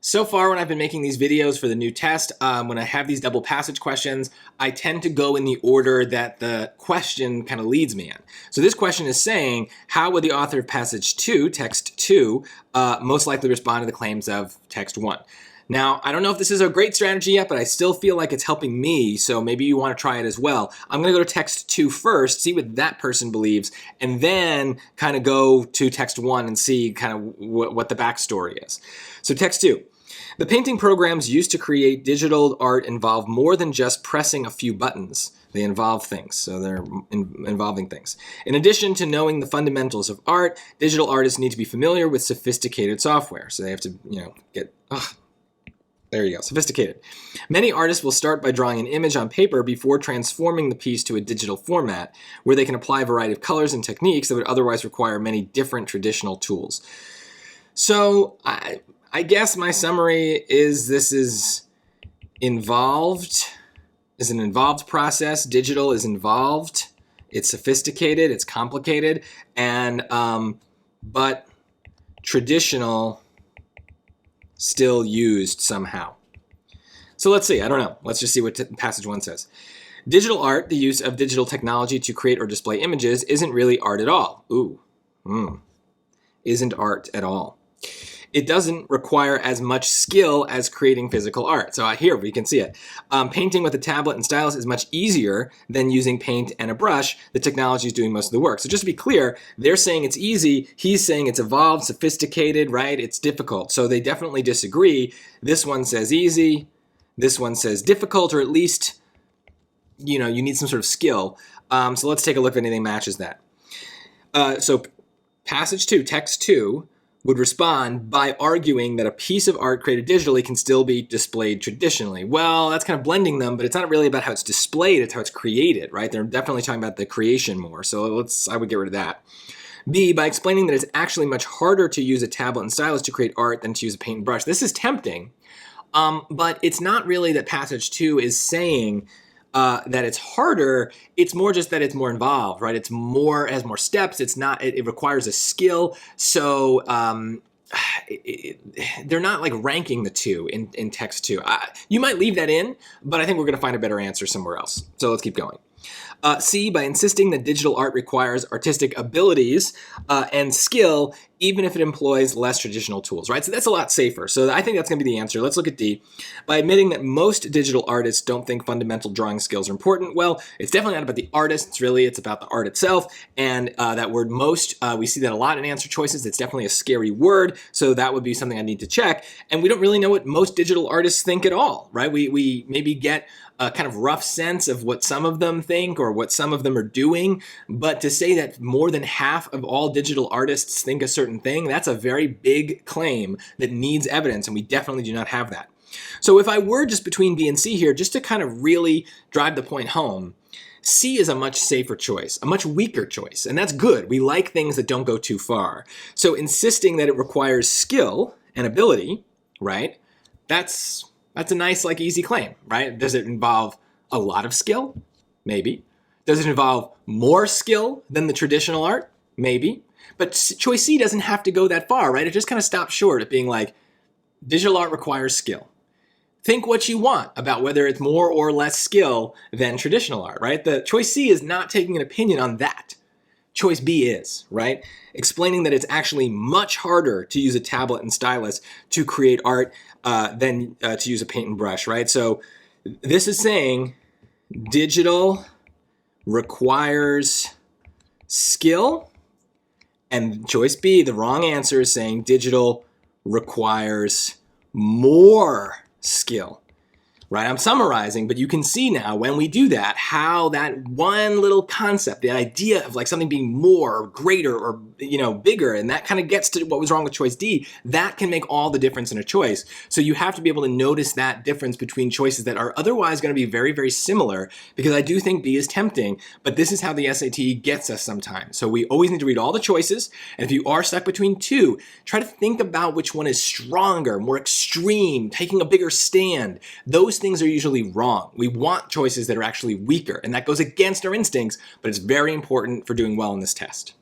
So far, when I've been making these videos for the new test, when I have these double passage questions, I tend to go in the order that the question kind of leads me in. So this question is saying, how would the author of passage 2, text 2, most likely respond to the claims of text 1? Now, I don't know if this is a great strategy yet, but I still feel like it's helping me, so maybe you want to try it as well. I'm going to go to text 2 first, see what that person believes, and then kind of go to text 1 and see kind of what the backstory is. So text 2. The painting programs used to create digital art involve more than just pressing a few buttons. They involve things, so they're involving things. In addition to knowing the fundamentals of art, digital artists need to be familiar with sophisticated software. So they have to, get, there you go, sophisticated. Many artists will start by drawing an image on paper before transforming the piece to a digital format, where they can apply a variety of colors and techniques that would otherwise require many different traditional tools. So I guess my summary is this is involved, is an involved process. Digital is involved. It's sophisticated, it's complicated, and but traditional still used somehow. So let's see, I don't know. Let's just see what passage 1 says. Digital art, the use of digital technology to create or display images, isn't really art at all. Isn't art at all. It doesn't require as much skill as creating physical art. So here we can see it. Painting with a tablet and stylus is much easier than using paint and a brush. The technology is doing most of the work. So just to be clear, they're saying it's easy. He's saying it's evolved, sophisticated, right? It's difficult. So they definitely disagree. This one says easy. This one says difficult, or at least, you need some sort of skill. So let's take a look if anything matches that. So passage 2, text 2, would respond by arguing that a piece of art created digitally can still be displayed traditionally. Well, that's kind of blending them, but it's not really about how it's displayed, it's how it's created, right? They're definitely talking about the creation more, so I would get rid of that. B, by explaining that it's actually much harder to use a tablet and stylus to create art than to use a paint and brush. This is tempting, but it's not really that passage 2 is saying that it's harder. It's more just that it's more involved, right? It has more steps. It requires a skill. So they're not like ranking the two in text 2. You might leave that in, but I think we're going to find a better answer somewhere else. So let's keep going. C, by insisting that digital art requires artistic abilities and skill, even if it employs less traditional tools, right? So that's a lot safer. So I think that's going to be the answer. Let's look at D. By admitting that most digital artists don't think fundamental drawing skills are important, well, it's definitely not about the artists, really. It's about the art itself. And that word most, we see that a lot in answer choices. It's definitely a scary word. So that would be something I need to check. And we don't really know what most digital artists think at all, right? We maybe get a kind of rough sense of what some of them think or what some of them are doing, but to say that more than half of all digital artists think a certain thing, that's a very big claim that needs evidence, and we definitely do not have that. So if I were just between B and C here, just to kind of really drive the point home, C is a much safer choice, a much weaker choice, and that's good. We like things that don't go too far. So insisting that it requires skill and ability, right, that's a nice, easy claim, right? Does it involve a lot of skill? Maybe. Does it involve more skill than the traditional art? Maybe. But choice C doesn't have to go that far, right? It just kind of stops short at being like, digital art requires skill. Think what you want about whether it's more or less skill than traditional art, right? The choice C is not taking an opinion on that. Choice B is, right? Explaining that it's actually much harder to use a tablet and stylus to create art than to use a paint and brush, right? So this is saying digital requires skill, and choice B, the wrong answer, is saying digital requires more skill. Right, I'm summarizing, but you can see now when we do that, how that one little concept, the idea of something being more or greater or bigger, and that kind of gets to what was wrong with choice D, that can make all the difference in a choice. So you have to be able to notice that difference between choices that are otherwise going to be very, very similar, because I do think B is tempting, but this is how the SAT gets us sometimes. So we always need to read all the choices, and if you are stuck between two, try to think about which one is stronger, more extreme, taking a bigger stand. Those things are usually wrong. We want choices that are actually weaker, and that goes against our instincts, but it's very important for doing well in this test.